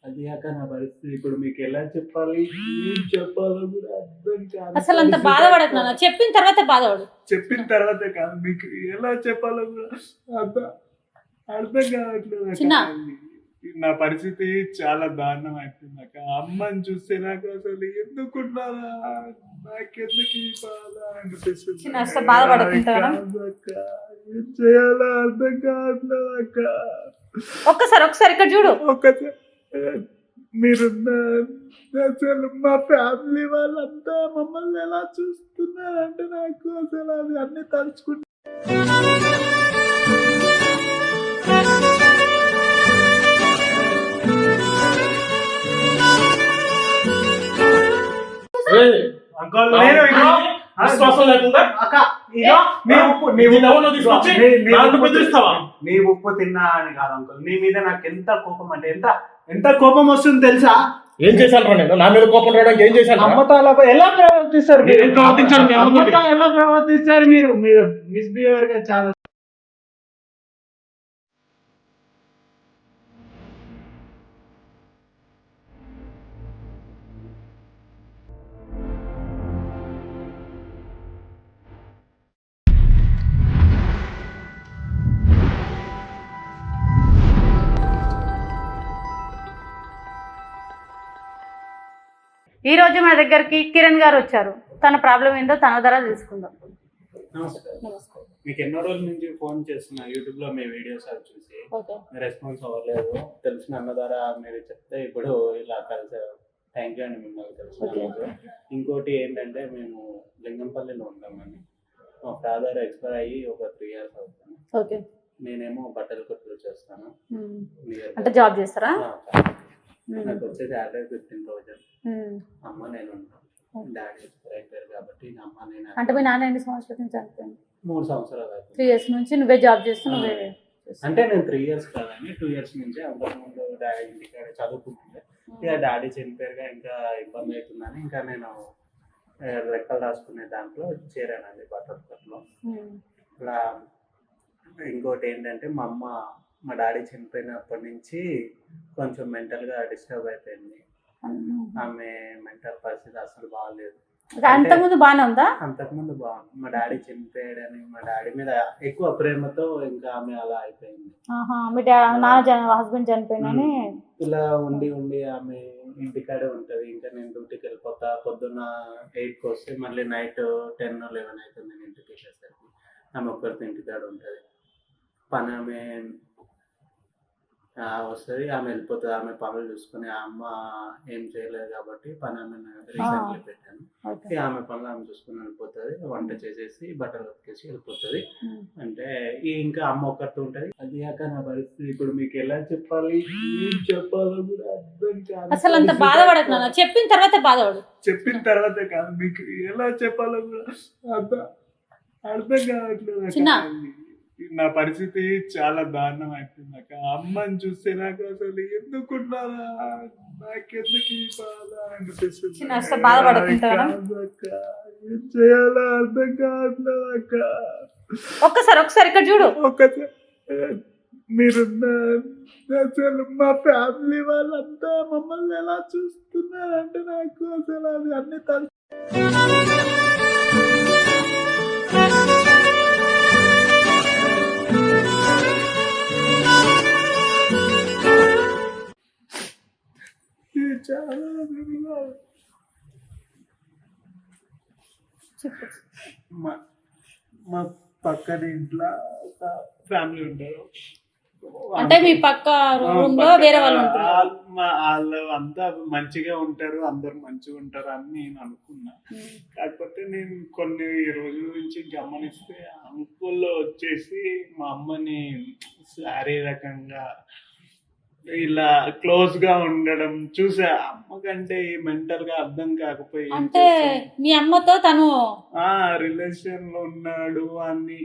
అది కాక నా పరిస్థితి ఇప్పుడు మీకు ఎలా చెప్పాలి, ఏం చెప్పాలో కూడా అర్థం కాదు. అసలు అంత బాధపడకు నాన్న, చెప్పిన తర్వాత బాధపడు. చెప్పిన తర్వాత కాదు, మీకు ఎలా చెప్పాలో కూడా అర్థం కావట్లేదు చిన్న. నా పరిస్థితి చాలా దారుణం అయిపోయింది అక్క. అమ్మని చూస్తే నాకు అసలు ఎందుకున్నారా, నాకెందుకు ఈ బాధ అనిపిస్తుంది. చిన్న, అసలు బాధపడుతుంటారా? అక్క ఏం చేయాలో అర్థం కావట్లేదు అక్క. ఒకసారి ఇక్కడ చూడు. ఒక్కసారి మీరున్నారు, అసలు మా ఫ్యామిలీ వాళ్ళంతా మమ్మల్ని ఎలా చూస్తున్నారంటే నాకు అసలు అది అన్ని తలుచుకుంటే నీ ఉప్పు తిన్నా అని కాదు అంకుల్, నీ మీద నాకు ఎంత కోపం అంటే ఎంత కోపం వస్తుంది తెలుసా? ఏం చేశాను నేను? నా మీద కోపం రావడానికి ఏం చేశాను? అమ్మతో అలా ఎలా ప్రవర్తిస్తారు ఎలా ప్రవర్తిస్తారు మీరు మిస్బిహేవియర్ గా చాలా. ఈ రోజు మన దగ్గరికి కిరణ్ గారు వచ్చారు. తన ప్రాబ్లం ఏందో తన ద్వారా తెలుసుకుందాం. నమస్కారం. మీకు ఎన్నో రోజుల నుంచి ఫోన్ చేస్తున్నా, యూట్యూబ్ లో మీ వీడియోస్ అవి చూసి రెస్పాన్స్ అవ్వలేదు. తెలిసిన అన్న ద్వారా మీరు చెప్తే ఇప్పుడు ఇలా కలిసారు. థ్యాంక్ యూ అండి, మిమ్మల్ని తెలిసినందుకు. ఇంకోటి ఏంటంటే మేము లింగంపల్లిలో ఉంటామని, మా ఫాదర్ ఎక్స్పైర్ అయ్యి ఒక 3 years అవుతుంది. నేనేమో బట్టల కొట్టులు చేస్తాను. అంటే జాబ్ చేస్తారా? నాకు వచ్చేది యావరేజ్ 15,000. అమ్మ నేను ఉంటాను, డాడీ ఎక్స్పైర్ అయిపోయారు కాబట్టి అమ్మ నేను. అంటే మీ నాన్న ఎన్ని సంవత్సరాల నుంచి చనిపోయింది? 3 సంవత్సరాలు అవుతుంది. 3 years నుంచి నువ్వే జాబ్ చేస్తూ నువ్వే. అంటే నేను 3 years కాదని 2 years నుంచి అంతకుముందు డాడీ ఇంటికాడ చదువుకుంటుండే. ఇక డాడీ చనిపోయారుగా ఇంకా ఇబ్బంది అవుతుందని ఇంకా నేను లెక్కలు రాసుకునే దాంట్లో చేరానండి బట్టర్లో. ఇలా ఇంకోటి ఏంటంటే మా డాడీ చనిపోయినప్పటి నుంచి కొంచెం మెంటల్గా డిస్టర్బ్ అయిపోయింది. ఆమె మెంటల్ పరిస్థితి అసలు బాగాలేదు. అంతకుముందు బాగానే ఉందా? అంతకుముందు బాగుంది. మా డాడీ చనిపోయాడని మా డాడీ మీద ఎక్కువ ప్రేమతో ఇంకా ఆమె అలా అయిపోయింది. మీ నాన్న హస్బెండ్ చనిపోయిందని ఇలా ఉండి ఆమె ఇంటికాడే ఉంటది. ఇంకా నేను డ్యూటీకి వెళ్ళిపోతా. పొద్దున్న 8కి వస్తే మళ్ళీ నైట్ 10, 11 అవుతుంది నేను ఇంటికి వెళ్ళేసరికి. ఆమె ఒక్కరితో ఇంటికాడ ఉంటది. పని ఆమె వస్తుంది, ఆమె వెళ్ళిపోతుంది. ఆమె పనులు చూసుకుని అమ్మ ఏం చేయలేదు కాబట్టి పని ఆమె రీసెంట్లీ పెట్టాను. ఆమె పనులు ఆమె చూసుకుని వెళ్ళిపోతుంది. వంట చేసేసి బట్టలు ఉతికేసి వెళ్ళిపోతుంది. అంటే ఇంకా అమ్మ ఒక్కరితో ఉంటది. అది కాక నా పరిస్థితి ఇప్పుడు మీకు ఎలా చెప్పాలి, ఏం చెప్పాలో కూడా అర్థం కాదు. అసలు అంత బాధపడకు నాన్న, చెప్పిన తర్వాత బాధపడు. చెప్పిన తర్వాత కాదు, మీకు ఎలా చెప్పాలో కూడా అర్థం కావట్లేదు. నా పరిస్థితి చాలా దారుణం అయిపోయింది అక్క. అమ్మని చూస్తే నాకు అసలు ఎందుకున్నారా, నాకెందుకు ఈ బాధ అనిపిస్తుంది. అసలు బాధపడుతుంటారా? ఏం చేయాలో అర్థం కావట్లేదు అక్క. ఒకసారి ఇక్కడ చూడు. ఒక్కసారి మీరున్నారు, అసలు మా ఫ్యామిలీ వాళ్ళంతా మమ్మల్ని ఎలా చూస్తున్నారంటే నాకు అసలు అది అన్ని మా పక్కన ఇంట్లో ఒక ఫ్యామిలీ ఉంటారు. అంటే మీ పక్క రూమ్ లో వేరే వాళ్ళు ఉంటారు. వాళ్ళు అంతా మంచిగా ఉంటారు, అందరు మంచిగా ఉంటారు అని నేను అనుకున్నా. కాకపోతే నేను కొన్ని రోజుల నుంచి గమనిస్తే అంకుల్ వచ్చేసి మా అమ్మని శారీరకంగా ఇలా క్లోజ్ గా ఉండడం చూసా. అమ్మకంటే మెంటల్ గా అర్థం కాకపోయి అంటే మీ అమ్మతో తను రిలేషన్ లో ఉన్నాడు అని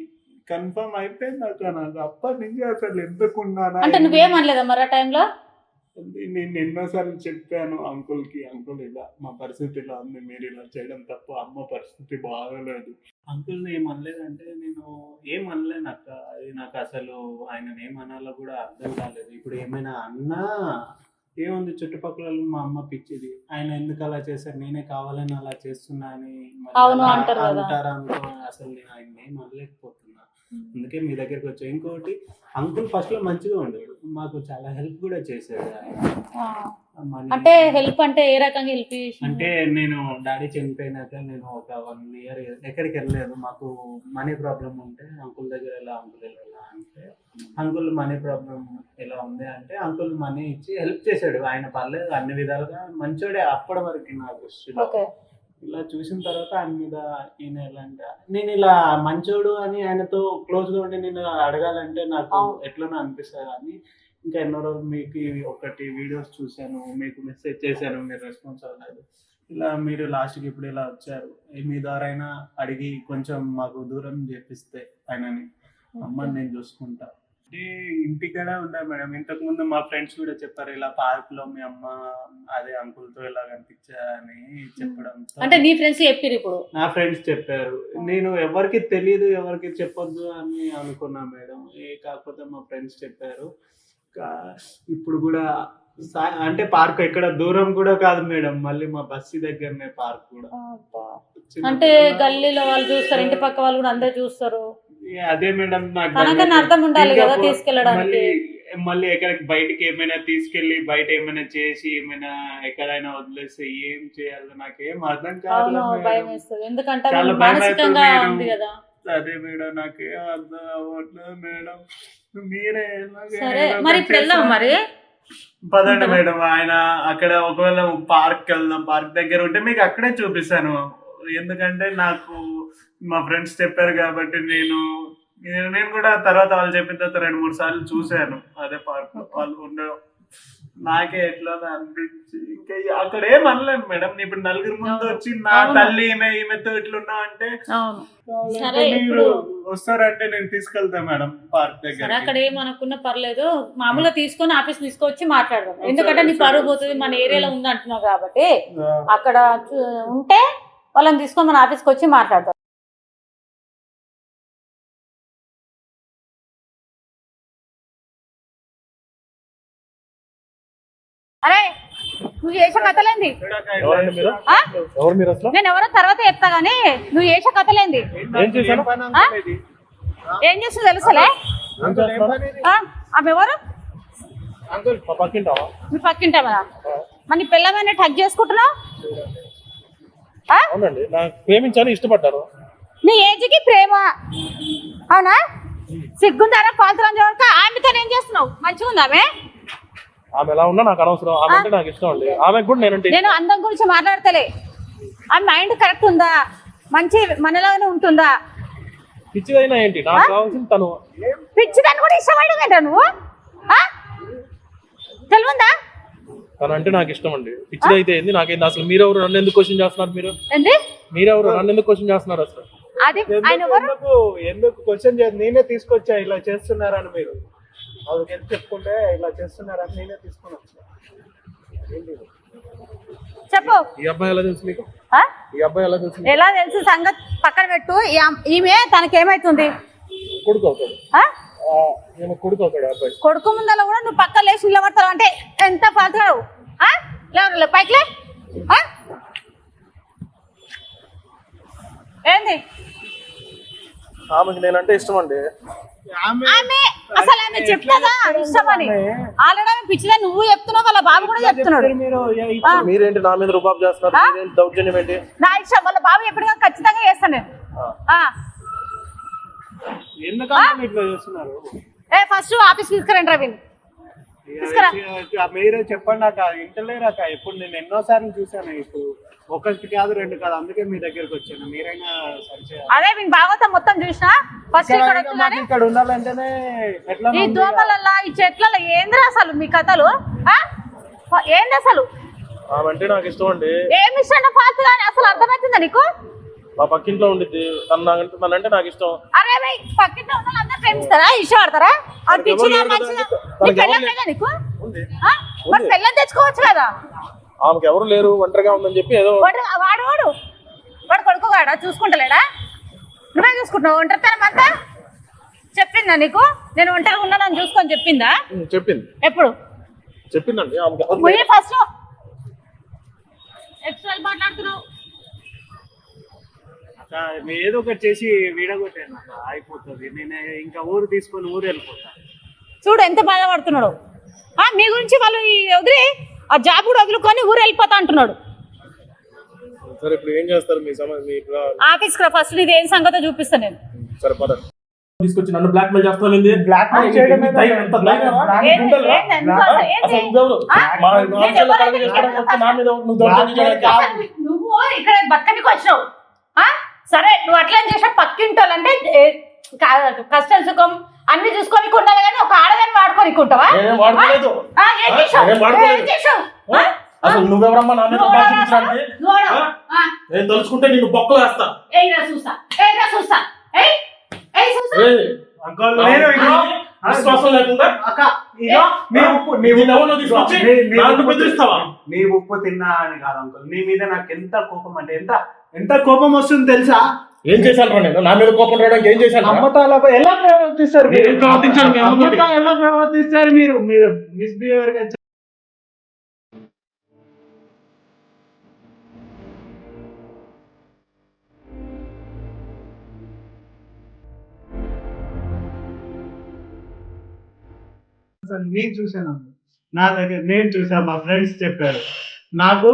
కన్ఫర్మ్ అయిపోయింది నాకు అప్పటి నుంచి అసలు ఎందుకున్నానా. అంటే నువ్వేమనలేదా మరి ఆ టైంలో? నేను ఎన్నోసార్లు చెప్పాను అంకుల్ కి, అంకుల్ ఇలా మా పరిస్థితి ఇలా ఉంది, మీరు ఇలా చేయడం తప్ప, అమ్మ పరిస్థితి బాగలేదు. అంకుల్ని ఏమనలేదంటే నేను ఏమనలేను అక్క. అది నాకు అసలు ఆయన ఏమనాలో కూడా అర్థం కాలేదు. ఇప్పుడు ఏమైనా అన్నా ఏముంది చుట్టుపక్కల వాళ్ళు మా అమ్మ పిచ్చిది, ఆయన ఎందుకు అలా చేశారు, నేనే కావాలని అలా చేస్తున్నా అని మరి అవును అలా అంటారు కదా. అంటారా అనుకో. అసలు నేను ఆయన ఏం అనలేకపోతున్నా, అందుకే మీ దగ్గరికి వచ్చా. ఇంకోటి అంకుల్ ఫస్ట్ లో మంచిగా ఉండేవాడు, మాకు చాలా హెల్ప్ కూడా చేశాడు ఆయన. ఆ. Money- అంటే హెల్ప్ అంటే ఏ రకంగా హెల్ప్ చేసి? అంటే నేను డాడీ చనిపోయినాక నేను ఒక 1 year ఎక్కడికి వెళ్ళలేదు. మాకు మనీ ప్రాబ్లం ఉంటే అంకుల్ దగ్గర ఎలా అంటే అంకుల్ మనీ ప్రాబ్లం ఎలా ఉంది అంటే అంకుల్ మనీ ఇచ్చి హెల్ప్ చేశాడు. ఆయన పర్లేదు, అన్ని విధాలుగా మంచోడే అప్పటి వరకు నా దృష్టిలో. ఓకే. ఇలా చూసిన తర్వాత ఆయన మీద ఈయన ఎలా అంటే నేను ఇలా మంచోడు అని ఆయనతో క్లోజ్గా ఉండి నేను అడగాలంటే నాకు ఎట్లనో అనిపిస్తుంది. అని ఇంకా ఎన్నో రోజులు మీకు ఒకటి వీడియోస్ చూశాను, మీకు మెసేజ్ చేశాను, మీరు రెస్పాన్స్ అవ్వలేదు. ఇలా మీరు లాస్ట్కి ఇప్పుడు ఇలా వచ్చారు, మీ ద్వారా అయినా అడిగి కొంచెం మాకు దూరం చేపిస్తే ఆయనని, అమ్మని నేను చూసుకుంటా. అంటే ఇంటికాడ ఉన్నా మేడం. ఇంతకు ముందు మా ఫ్రెండ్స్ కూడా చెప్పారు, ఇలా పార్క్ లో మీ అమ్మ అదే అంకుల్ తో ఇలా కనిపించా అని చెప్పడం. అంటే నీ ఫ్రెండ్స్ చెప్పారు ఇప్పుడు? నా ఫ్రెండ్స్ చెప్పారు, నేను ఎవరికి తెలియదు, ఎవరికి చెప్పొద్దు అని అనుకున్నా మేడం. కాకపోతే మా ఫ్రెండ్స్ చెప్పారు. ఇప్పుడు కూడా అంటే పార్క్ ఎక్కడ దూరం కూడా కాదు మేడం, మళ్ళీ మా బస్సు దగ్గరనే పార్క్ కూడా. అంటే గల్లీలో వాళ్ళు చూస్తారు, ఇంటి పక్క వాళ్ళు కూడా అందరు చూస్తారు. అదే మేడం, నాకు తనకన్నా అర్థం ఉండాలి కదా తీసుకెళ్ళడానికి. మళ్ళీ ఎక్కడికి బయటికి ఏమైనా తీసుకెళ్లి బయట ఏమైనా చేసి ఏమైనా ఎక్కడైనా వదిలేస్తే ఏం చేయాలో నాకేం అర్థం కాదు. భయం వేస్తుంది, ఎందుకంటే చాలా భయం మానసికంగా అవుతుంది ఉంది కదా. అదే మేడం, నాకేం అర్థం అవ్వట్లేదు మేడం. మీరే సరే మరి ఇప్పుడు వెళ్దాం మరి. పదండి మేడం. ఆయన అక్కడ ఒకవేళ పార్క్ వెళ్దాం, పార్క్ దగ్గర ఉంటే మీకు అక్కడే చూపిస్తాను. ఎందుకంటే నాకు మా ఫ్రెండ్స్ చెప్పారు కాబట్టి నేను కూడా తర్వాత వాళ్ళు చెప్పిన తర్వాత 2-3 సార్లు చూశాను అదే పార్క్ లో వాళ్ళు ఉండడం. నాకే ఎట్లా అనిపించి ఇంకా అక్కడ ఏం అనలేము మేడం. ఇప్పుడు నలుగురు ముందు వచ్చి నా తల్లి ఈమెతో ఇట్లున్నా అంటే మీరు వస్తారంటే నేను తీసుకెళ్తా మేడం పార్క్ దగ్గర. అక్కడ ఏమనుకున్నా పర్లేదు, మామూలుగా తీసుకొని ఆఫీస్ తీసుకొచ్చి మాట్లాడదాం. ఎందుకంటే నీ పరువు పోతుంది, మన ఏరియాలో ఉంది అంటున్నావు కాబట్టి అక్కడ ఉంటే వాళ్ళని తీసుకొని మన ఆఫీస్కి వచ్చి మాట్లాడదాం. అరే నువ్వు చేసే కథలేంది? ఎవరు మీరు అసలు? నేను ఎవరో తర్వాత చెప్తా గానీ నువ్వు చేసే కథలేంది? ఏం చేశాను? ఏం చేస్తుందో తెలుసలే. ఆమె ఎవరు? మా పక్కింటావా? మీ పక్కింటామా? మరి నీ పిల్లమైనా టచ్ చేసుకుంటున్నావు? అవునండి, నాకు ప్రేమించాను, ఇష్టపడ్డాను. నీ ఏజ్కి ప్రేమ అవునా? సిగ్గుందారా పాల్తులని చూడక ఆమెతో ఏం చేస్తున్నావు? మంచిగా ఉంది ఆమె. ఆమె ఎలా ఉన్నా నాకు అనవసరం, ఆమె అంటే నాకు ఇష్టం అండి. ఆమెకు కూడా నేను అందం గురించి మాట్లాడతలే. ఆమె మైండ్ కరెక్ట్ ఉందా, మంచి మనలాగానే ఉంటుందా? పిచ్చిదైనా ఏంటి, నాకు కావాల్సింది తను. పిచ్చిదాన్ని కూడా ఇష్టపడేదంట నువ్వు? తెలియదా? తను అంటే నాకు ఇష్టం అండి. పిచ్చిదైతే ఏంది నాకేంది అసలు? మీరెవరు నన్ను ఎందుకు క్వశ్చన్ చేస్తున్నారు? మీరెవరు నన్ను ఎందుకు క్వశ్చన్ చేస్తున్నారు అసలు? ఎందుకు క్వశ్చన్ చేసి నేనే తీసుకొచ్చా ఇలా చేస్తున్నారని. మీరు వాళ్ళకి ఎంత చెప్పుకుంటే ఇలా చేస్తున్నారని నేనే తీసుకొని వచ్చా. చెప్పు. ఈ అబ్బాయి ఎలా తెలుసు మీకు? ఈ అబ్బాయి ఎలా తెలుసు? ఎలా తెలుసు సంగతి పక్కన పెట్టు. ఈమె తనకేమైతుంది? కొడుకు అవుతాడు. కొడుకు అవుతాడు అబ్బాయి. కొడుకు ముందర కూడా నువ్వు పక్కన లేచి నిలబడతావు అంటే ఎంత ఫాల్తురావు. లేవు పైకి లే. ఏంది? ఆమెకి నేనంటే ఇష్టం అండి. ఆమె అసలు ఆమె చెప్తాదా ఇష్టమని? ఆల్రెడీ ఆమె పిచ్చిదా నువ్వు చెప్తున్నావు, వాళ్ళ బాబు కూడా చెప్తున్నాడు. మీరేంటి నా మీద రుబాబు చేస్తున్నారు? దౌర్జన్యం ఏంటి? నా ఇష్టం, వాళ్ళ బాబు ఎప్పుడు ఖచ్చితంగా చేస్తాను నేను. ఫస్ట్ ఆఫీస్ తీసుకురండి రవిని. మీరే చెప్పండి. నాకు ఇంటలేరాక ఎప్పుడు నేను ఎన్నోసార్లు చూసాను. ఇప్పుడు ఒకటి కాదు 2 కాదు, అందుకే మీ దగ్గరకు వచ్చాను. మీరైనా అదే మీ బాగోతా మొత్తం చూసినా ఫస్ట్ ఇక్కడ ఉండాలంటేనే ఎట్లా ఈ దోమలల్లా ఈ చెట్లలో ఏంద్రా అసలు మీ కథలు? ఏంది అసలు? అంటే నాకు ఇష్టం అండి. ఏమి ఇష్టం ఫాల్తు కానీ అసలు అర్థమవుతుందా నీకు? మా పక్కింట్లో ఉండిద్ది, తనంటే నాకు ఇష్టం. అరే పక్కింట్లో ఉన్న అందరూ ప్రేమిస్తారా, ఇష్టపడతారా? అనిపించిందా మంచిగా? నీకు పెళ్ళం లేదా నీకు? మరి పెళ్ళం తెచ్చుకోవచ్చు కదా. ఆమెకు ఎవరు లేరు, ఒంటరిగా ఉందని చెప్పి ఏదో. వాడు కొడుకుగాడా చూసుకుంటలేడా? నువ్వే చూసుకుంటున్నావు ఒంటరితనం అంతా? చెప్పిందా నీకు నేను ఒంటరిగా ఉన్నానని చూసుకొని చెప్పిందా? చెప్పింది. ఎప్పుడు చెప్పిందండి ఆమెకి ఎవరు పోయి ఫస్ట్ ఎక్స్ట్రా మాట్లాడుతున్నావు. అక్క ఏదో ఒకటి చేసి వీడగొట్టాను అక్క, అయిపోతుంది. నేను ఇంకా ఊరు తీసుకొని ఊరు వెళ్ళిపోతాను. చూడు ఎంత బాధపడుతున్నాడు. మీ గురించి వాళ్ళు వదిలి ఆ జాబ్ కూడా వదులుకొని ఊరు వెళ్ళిపోతా అంటున్నాడు. సరే ఇప్పుడు ఏం చేస్తారు మీ ఆఫీస్ కి ఫస్ట్ నీది ఏం సంగతో చూపిస్తాను నేను. సరే పద తీసుకొచ్చి నన్ను బ్లాక్ మెయిల్ చేస్తాను. బ్లాక్మెయిల్ చేయడం నువ్వు ఇక్కడ బతకనికి వచ్చినావు. సరే నువ్వు అట్లా చేసా పక్కింటోళ్ళంటే కష్టం సుఖం అన్ని చూసుకొని ఉండాలి కానీ ఒక ఆడదాన్ని వాడుకొని ఉంటావా? అసలు నువ్వెవరమ్మా నా మీద నేను తలుచుకుంటే నిన్ను బొక్కలు వేస్తా. విశ్వాసం లేకుండా నీ ఉప్పు తిన్నా అని కాదు అంకుల్, నీ మీద నాకు ఎంత కోపం అంటే ఎంత కోపం వస్తుంది తెలుసా? ఏం చేశాను నేను? నా మీద కోపం రావడానికి ఏం చేశాను? అమ్మతో ఎలా ప్రవర్తిస్తారు మీరు మిస్బిహేవియర్ గా. నేను చూసాను నా దగ్గర, నేను చూసాను, మా ఫ్రెండ్స్ చెప్పారు నాకు.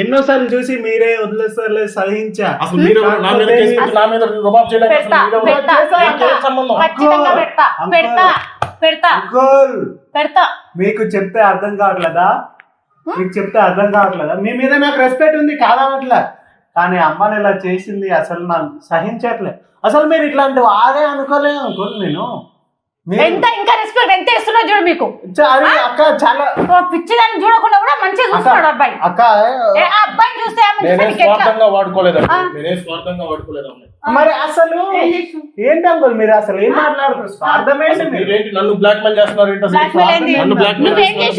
ఎన్నోసార్లు చూసి మీరే వదిలేస్తారు సహించా. అసలు మీరు నా మీద కేసు పెట్టి నా మీద రుబాబ్ చేయడానికి సంబంధం? మీకు చెప్తే అర్థం కావట్లేదా? మీకు చెప్తే అర్థం కావట్లేదా? మీ మీద నాకు రెస్పెక్ట్ ఉంది కాదనట్లే, కానీ అమ్మని ఇలా చేసింది అసలు నాకు సహించట్లే. అసలు మీరు ఇట్లాంటి వాడే అనుకోలేదు అనుకో. నేను ఎంత ఇంకా రెస్పెక్ట్ ఎంత ఇస్తున్నా చూడు మీకు. అక్క చాలా పిచ్చిదాన్ని చూడకుండా కూడా మంచిగా చూస్తున్నాడు అబ్బాయి. అక్క అబ్బాయిని చూస్తే మరి అసలు ఏంటి అంకుల్ మీరు అసలు ఏం మాట్లాడుతున్నారు? స్వార్థం ఏంటి? నన్ను బ్లాక్ మెయిల్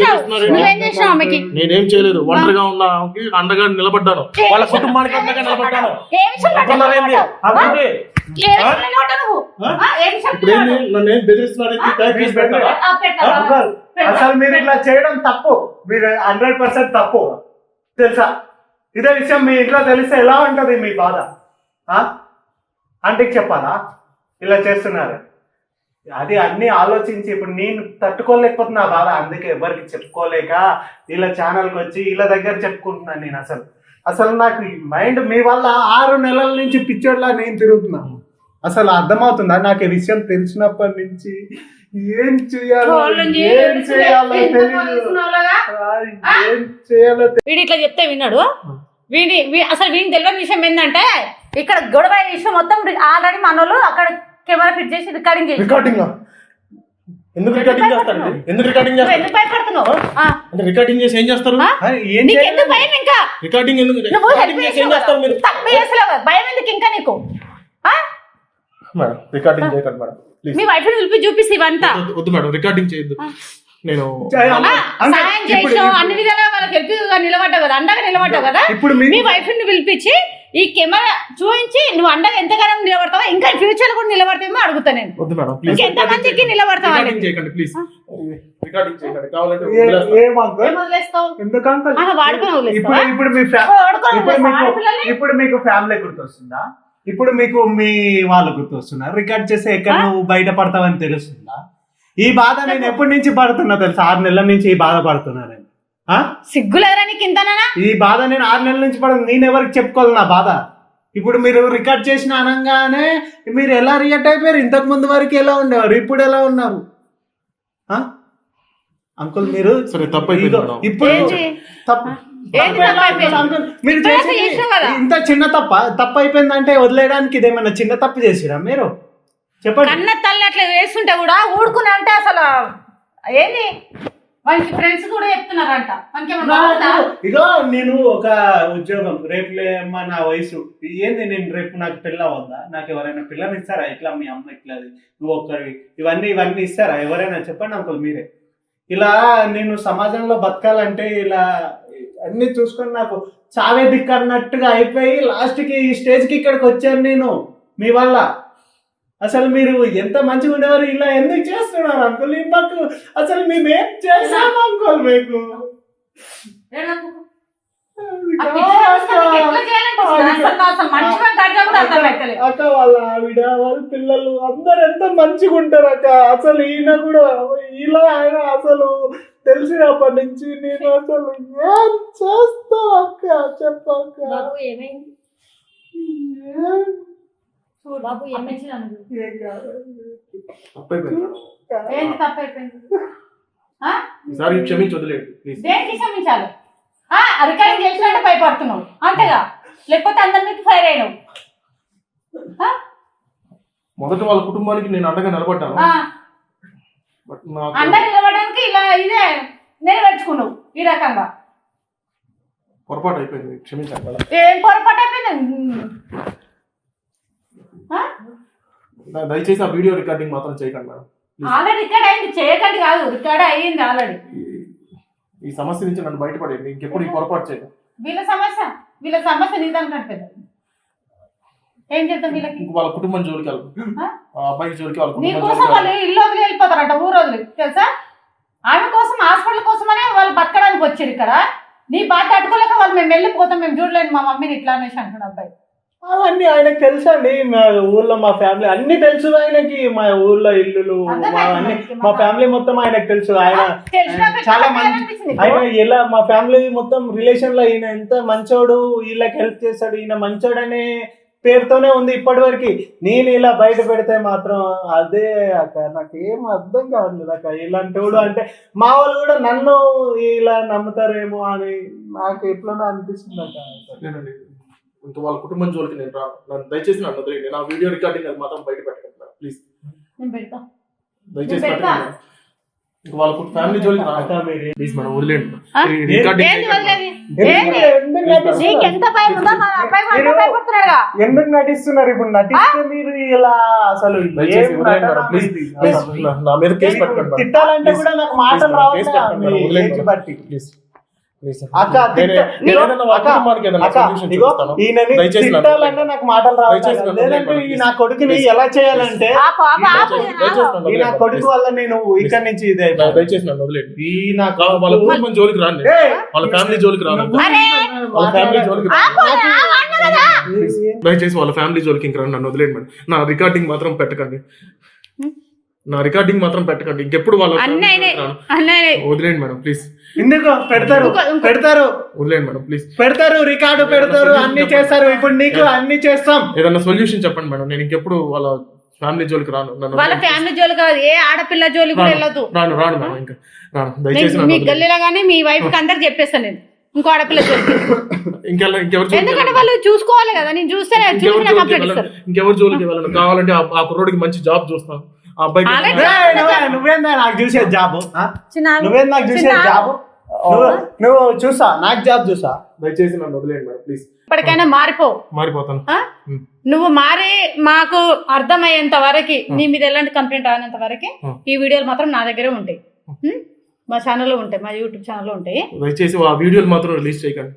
చేస్తున్నారు. నేనేం చేయలేదు. ఒంటరిగా ఉన్న అండగా నిలబడ్డాను, వాళ్ళ కుటుంబానికి అండగా నిలబడ్డాను. నన్ను ఏం బెదిరిస్తున్నారు? అసలు మీరు ఇట్లా చేయడం తప్పు, మీరు 100% తప్పు తెలుసా? ఇదే విషయం మీ ఇంట్లో తెలిస్తే ఎలా ఉంటది మీ బాధ? అంటే చెప్పాలా ఇలా చేస్తున్నారు? అది అన్ని ఆలోచించి ఇప్పుడు నేను తట్టుకోలేకపోతున్నా బాధ, అందుకే ఎవరికి చెప్పుకోలేక ఇలా ఛానల్కి వచ్చి ఇలా దగ్గర చెప్పుకుంటున్నాను. నేను అసలు నాకు మైండ్ మీ వల్ల 6 నెలల నుంచి పిచ్చోడ్లా నేను తిరుగుతున్నాను. అసలు అర్థమవుతుందా? నాకు ఈ విషయం తెలిసినప్పటి నుంచి ఏం చేయాలో వీడు ఇట్లా చెప్తే విన్నాడు. అసలు వీడికి తెలియని విషయం ఏంటంటే ఇక్కడ గొడవ విషయం మొత్తం ఆల్రెడీ మనోళ్ళు అక్కడ కెమెరా ఫిట్ చేసి రికార్డింగ్ ఎందుకు రికార్డింగ్ చేస్తారు? ఎందుకు రికార్డింగ్ చేస్తారు? ఎందుకు భయపడుతున్నావు? అంటే రికార్డింగ్ చేసి ఏం చేస్తారు? భయం ఇంకా రికార్డింగ్ ఎందుకు చేసి ఏం చేస్తారు మీరు? తప్పే చేస్తలేవు, భయం ఎందుకు ఇంకా నీకు? మేడం రికార్డింగ్ చేయకండి మేడం ప్లీజ్. మీ వైఫ్ పిలిపి చూపిస్తే ఇవంతా వద్దు మేడం, రికార్డింగ్ చేయొద్దు. నేను సాయం చేసావు అన్ని విధాలుగా వాళ్ళకి హెల్ప్గా నిలబడ్డావు కదా, అండగా నిలబడ్డావు కదా. ఇప్పుడు మీ వైఫ్ ని పిలిపించి ఈ కెమెరా చూపించి నువ్వు అండగా ఎంతగానో నిలబడతావా, ఇంకా ఫ్యూచర్ కూడా నిలబడతామో అడుగుతా నేను. వద్దు మేడం ప్లీజ్. ఎంత మందికి నిలబడతావా? రికార్డింగ్ చేయకండి ప్లీజ్, రికార్డింగ్ చేయకండి. కావాలంటే ఇప్పుడు మీకు ఫ్యామిలీ గుర్తొస్తుందా? ఇప్పుడు మీకు మీ వాళ్ళు గుర్తొస్తున్నారు? రికార్డ్ చేస్తే ఎక్కడ నువ్వు బయటపడతావని తెలుస్తుందా? ఈ బాధ నేను ఎప్పటి నుంచి పడుతున్నా తెలుసా? 6 నెలల నుంచి ఈ బాధ పడుతున్నా నేను. సిగ్గులేరా నీకు ఇంతనా? ఈ బాధ నేను 6 నెలల నుంచి పడదు. నేను ఎవరికి చెప్పుకోవాలి నా బాధ? ఇప్పుడు మీరు రికార్డ్ చేసిన అనగానే మీరు ఎలా రియాక్ట్ అయిపోయారు? ఇంతకు ముందు వరకు ఎలా ఉండేవారు, ఇప్పుడు ఎలా ఉన్నారు? అంకుల్ మీరు సరే తప్పైపోయింది. ఇప్పుడు మీరు చేసి ఇంత చిన్న తప్పు అయిపోయిందంటే వదిలేయడానికి ఇదేమన్నా చిన్న తప్పు చేసిరా మీరు? చెప్పండి. కన్న తల్లి అట్లా వేస్తుంటే కూడా ఊడుకుని అంటే అసలు ఏంది? వాళ్ళకి ఫ్రెండ్స్ కూడా చెప్తున్నారంట. ఇగో నేను ఒక ఉద్యోగం రేపులేమ్మా నా వయసు ఏంది, నేను రేపు నాకు పిల్ల వద్దా? నాకు ఎవరైనా పిల్లని ఇస్తారా? ఇట్లా మీ అమ్మ ఇట్లా నువ్వు ఒక్కరి ఇవన్నీ ఇస్తారా ఎవరైనా? చెప్పండి అంకుల్ మీరే. ఇలా నేను సమాజంలో బతకాలంటే ఇలా అన్ని చూసుకొని నాకు చావే దిక్కు అన్నట్టుగా అయిపోయి లాస్ట్కి ఈ స్టేజ్కి ఇక్కడికి వచ్చాను నేను మీ వల్ల. అసలు మీరు ఎంత మంచిగా ఉండేవారు, ఇలా ఎందుకు చేస్తున్నారు అంకుల్? మాకు అసలు మేమేం చేస్తాం అంకుల్ మీకు? అక్క వాళ్ళ ఆవిడ వాళ్ళ పిల్లలు అందరు ఎంత మంచిగా ఉంటారు అక్క. అసలు ఈయన కూడా ఇలా ఆయన అసలు తెలిసినప్పటి నుంచి నేను అసలు ఏం చేస్తా అక్క చెప్పక్క. బాబు ఏమైంది? ఈసారి క్షమించి వదిలేండి ప్లీజ్. దేనికి క్షమించాలి? రికార్డింగ్ చేసినట్టు భయపడుతున్నావు అంతేగా, లేకపోతే అందరికి ఫైర్ అయినావు. మొదట వాళ్ళ కుటుంబానికి నేను అండగా నిలబడ్డాను. బట్ నాకు అందరు నిలబడడానికి ఇలా ఇదే నెరవేర్చుకున్నావు ఈ రకంగా. పొరపాటు అయిపోయింది, క్షమించండి మేడం. ఏం పొరపాటు అయిపోయింది? దయచేసి ఆ వీడియో రికార్డింగ్ మాత్రం చేయకండి మేడం. ఆల్రెడీ రికార్డ్ అయింది, చేయకండి కాదు, రికార్డ్ అయ్యింది ఆల్రెడీ. ఈ సమస్య నుంచి నన్ను బయటపడేయండి, ఇంకెప్పుడు ఈ పొరపాటు చేయను. వీళ్ళ సమస్య నీదానికంటే పెద్ద. ఏం చేద్దాం వీళ్ళకి? వాళ్ళ కుటుంబం జోలికి వెళ్ళదు, ఆ అబ్బాయి జోలికి వాళ్ళ నీ కుటుంబం కోసం జోలికి వాళ్ళు ఇల్లు వదిలి వెళ్ళిపోతారంట, ఊరు వదిలి, తెలుసా? ఆమె కోసం హాస్పిటల్ కోసమనే వాళ్ళు బతకడానికి వచ్చారు ఇక్కడ. నీ బాధ తట్టుకోలేక వాళ్ళు మేము వెళ్ళిపోతాం, మేము చూడలేదు మా మమ్మీని ఇట్లా అనేసి అంటున్నాడు అబ్బాయి. అవన్నీ ఆయనకు తెలుసు అండి. మా ఊర్లో మా ఫ్యామిలీ అన్ని తెలుసు ఆయనకి. మా ఊర్లో ఇల్లులు అన్ని మా ఫ్యామిలీ మొత్తం ఆయనకు తెలుసు. ఆయన చాలా మంచి, ఆయన ఎలా మా ఫ్యామిలీ మొత్తం రిలేషన్ లో ఈయన ఎంత మంచోడు, వీళ్ళకి హెల్ప్ చేస్తాడు, ఈయన మంచోడు అనే పేరుతోనే ఉంది ఇప్పటి వరకు. నేను ఇలా బయట పెడితే మాత్రం అదే అక్క నాకేం అర్థం కావట్లేదు అక్క. ఇలాంటోడు అంటే మా వాళ్ళు కూడా నన్ను ఇలా నమ్ముతారేమో అని నాకు ఎట్లనో అనిపిస్తుంది అక్క. ఇంకా వాళ్ళ కుటుంబం జోలికి నేను నన్ను దయచేసి నన్ను వదిలేయండి. నా వీడియో రికార్డింగ్ అది మాత్రం బయట పెట్టకండి ప్లీజ్. దయచేసి పెట్టండి. ఇంకా వాళ్ళ ఫ్యామిలీ జోలికి ప్లీజ్ మేడం, వదిలేండి. ఎందుకు నటిస్తున్నారు ఇప్పుడు? నటిస్తే మీరు ఇలా అసలు నా మీద కేసు పెట్టండి. తిట్టాలంటే కూడా నాకు మాటలు రావాలి బట్టి. తిట్టాలంటే నాకు మాటలు రావాలి. లేదంటే నా కొడుకుని ఎలా చేయాలంటే ఈ నా కొడుకు వల్ల నేను ఇక్కడ నుంచి ఇదే దయచేసి నన్ను వదిలేండి. వాళ్ళ కుటుంబం జోలికి రాండి, వాళ్ళ ఫ్యామిలీ జోలికి రాను, వాళ్ళ ఫ్యామిలీ జోలికి దయచేసి వాళ్ళ ఫ్యామిలీ జోలికి ఇంక రండి, నన్ను వదిలేండి మేడం. నా రికార్డింగ్ మాత్రం పెట్టకండి, నా రికార్డింగ్ మాత్రం పెట్టకండి. ఇంకెప్పుడు వాళ్ళ వదిలేండి మేడం ప్లీజ్. ఎందుకు పెడతారు వదిలేండి మేడం ప్లీజ్. పెడతారు, రికార్డు పెడతారు, అన్ని చేస్తారు. ఇప్పుడు నీకు అన్ని చేస్తాం. ఏదన్నా సొల్యూషన్ చెప్పండి మేడం. నేను ఇంకెప్పుడు వాళ్ళ ఫ్యామిలీ జోలికి రాను. వాళ్ళ ఫ్యామిలీ జోలి కాదు, ఏ ఆడపిల్ల జోలికి కూడా వెళ్ళదు. రాను మేడం, ఇంకా రాను. దయచేసి మీ గల్లీలో గానీ మీ వైఫ్ కి అందరికి చెప్పేస్తాను నేను, ఇంకో ఆడపిల్ల జోలికి. ఇంకెవరు ఎందుకంటే వాళ్ళు చూసుకోవాలి కదా, నేను చూస్తే ఇంకెవరు జోలికి వెళ్ళను. కావాలంటే ఆ కుర్రోడికి మంచి జాబ్ చూస్తాను. ఆ అబ్బాయి నువ్వేందా నాకు చూసే జాబ్? నువ్వేం నాకు చూసే జాబ్? నువ్వు చూసా నాకు జాబ్ చూసా. దయచేసి నన్ను వదిలేయండి మేడం ప్లీజ్. ఇప్పటికైనా మారిపోతాను. నువ్వు మారి మాకు అర్థమయ్యేంత వరకు, నీ మీద ఎలాంటి కంప్లైంట్ రానంత వరకు ఈ వీడియోలు మాత్రం నా దగ్గరే ఉంటాయి, మా ఛానల్లో ఉంటాయి, మా యూట్యూబ్ ఛానల్లో ఉంటాయి. దయచేసి ఆ వీడియోలు మాత్రం రిలీజ్ చేయకండి.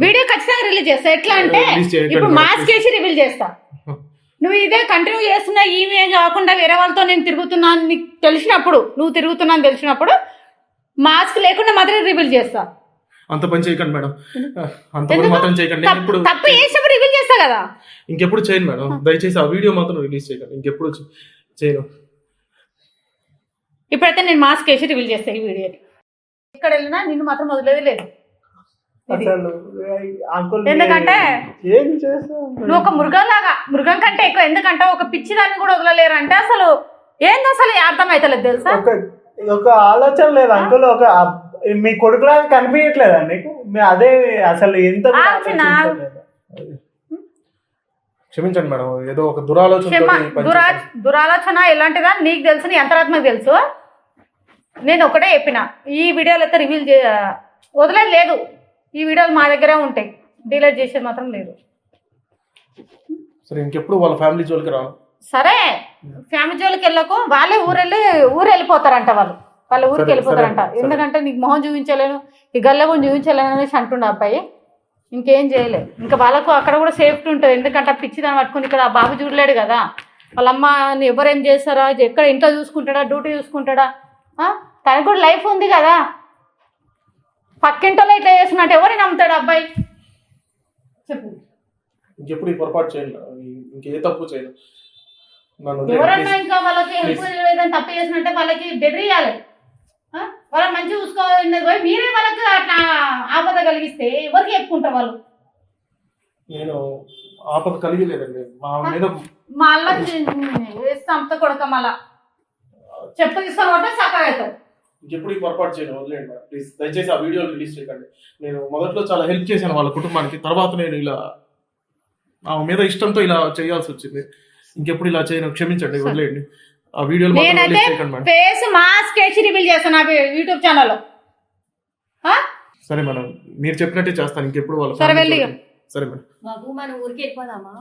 వీడియో ఖచ్చితంగా రిలీజ్ చేస్తా. ఎట్లా అంటే ఇప్పుడు మాస్క్ వేసి రివీల్ చేస్తా. నువ్వు ఇదే కంటిన్యూ చేస్తున్నా, ఈమె కాకుండా వేరే వాళ్ళతో నేను తిరుగుతున్నా అని నీకు తెలిసినప్పుడు, నువ్వు తిరుగుతున్నా అని తెలిసినప్పుడు మాస్క్ లేకుండా మాత్రమే రివీల్ చేస్తా. అంత పని చేయకండి మేడం, అంత పని మాత్రం చేయకండి. తప్పు చేసినప్పుడు రివీల్ చేస్తా కదా. ఇంకెప్పుడు చేయను మేడం, దయచేసి ఆ వీడియో మాత్రం రిలీజ్ చేయకండి. ఇంకెప్పుడు చేయను. ఇప్పుడైతే నేను మాస్క్ వేసి రివీల్ చేస్తా ఈ వీడియోని. ఎక్కడ వెళ్ళినా నిన్ను మాత్రం వదిలేది లేదు. ఎందుకంటే నువ్వు ఒక మృగం కంటే ఎక్కువ. ఎందుకంటే ఒక పిచ్చిదాన్ని కూడా వదలలేరు అంటే అసలు ఏంది, అసలు అర్థం అవుతలేదు తెలుసా? ఒక ఆలోచన లేదు అంకుల్. ఒక మీ కొడుకులాగా కనిపించట్లేదా నీకు? అదే అసలు ఎంత క్షమించండి మేడం, ఏదో ఒక దురాలోచన ఎలాంటిదా నీకు తెలుసు, నీ అంతరాత్మకు తెలుసు. నేను ఒకటే చెప్పిన, ఈ వీడియోలు అయితే రివీల్ వదిలేదు లేదు. ఈ వీడియోలు మా దగ్గరే ఉంటాయి, డిలీట్ చేసేది మాత్రం లేదు. సరే, ఇంకెప్పుడు వాళ్ళ ఫ్యామిలీ జోలికి రాను. సరే, ఫ్యామిలీ జోలికి వెళ్ళకు. వాళ్ళే ఊరు వెళ్ళిపోతారంట, వాళ్ళ ఊరికి వెళ్ళిపోతారంట. ఎందుకంటే నీకు మొహం చూపించలేను, ఈ గల్ల కూడా చూపించలేను అనేసి అంటుండే అబ్బాయి. ఇంకేం చేయలేదు. ఇంకా వాళ్ళకు అక్కడ కూడా సేఫ్టీ ఉంటుంది. ఎందుకంటే పిచ్చి దాన్ని పట్టుకుని ఇక్కడ ఆ బాబు చూడలేడు కదా, వాళ్ళ అమ్మని ఎవరేం చేస్తారా, ఎక్కడ ఇంట్లో చూసుకుంటాడా, డ్యూటీ చూసుకుంటాడా, తనకు కూడా లైఫ్ ఉంది కదా. పక్కింటలో ఇట్లా చేస్తున్నట్టు ఎవరిని నమ్ముతాడు అబ్బాయి చెప్పు. ఇంకెప్పుడు ఈ పొరపాటు చేయను, ఇంకే తప్పు చేయను. ఎవరన్నా ఇంకా వాళ్ళకి హెల్ప్ ఏదైనా తప్పు చేసినట్టే వాళ్ళకి బెదిరియాలి. వాళ్ళని మంచిగా చూసుకోవాలి పోయి మీరే వాళ్ళకి అట్లా ఆపద కలిగిస్తే ఎవరికి చెప్పుకుంటారు వాళ్ళు? నేను ఆపద కలిగలేదండి మా మీద. మళ్ళా సంత కొడక మళ్ళా చెప్పు తీసుకొని కొట్టే చక్కగా అవుతావు. ఇంకెప్పుడు ఈ పొరపాటు చేయను, వదిలేండి మేడం ప్లీజ్. దయచేసి ఆ వీడియోలు రిలీజ్ చేయకండి. నేను మొదట్లో చాలా హెల్ప్ చేశాను వాళ్ళ కుటుంబానికి, తర్వాత నేను ఇలా ఆమె మీద ఇష్టంతో ఇలా చేయాల్సి వచ్చింది. ఇంకెప్పుడు ఇలా చేయను, క్షమించండి, వదిలేయండి. ఆ వీడియోలు నేనైతే ఫేస్ మాస్క్ వేసి రివీల్ చేస్తాను నా యూట్యూబ్ ఛానల్లో. సరే మేడం, మీరు చెప్పినట్టే చేస్తాను. ఇంకెప్పుడు వాళ్ళు సరే వెళ్ళి సరే మేడం. బాబు మన ఊరికి వెళ్ళిపోదామా?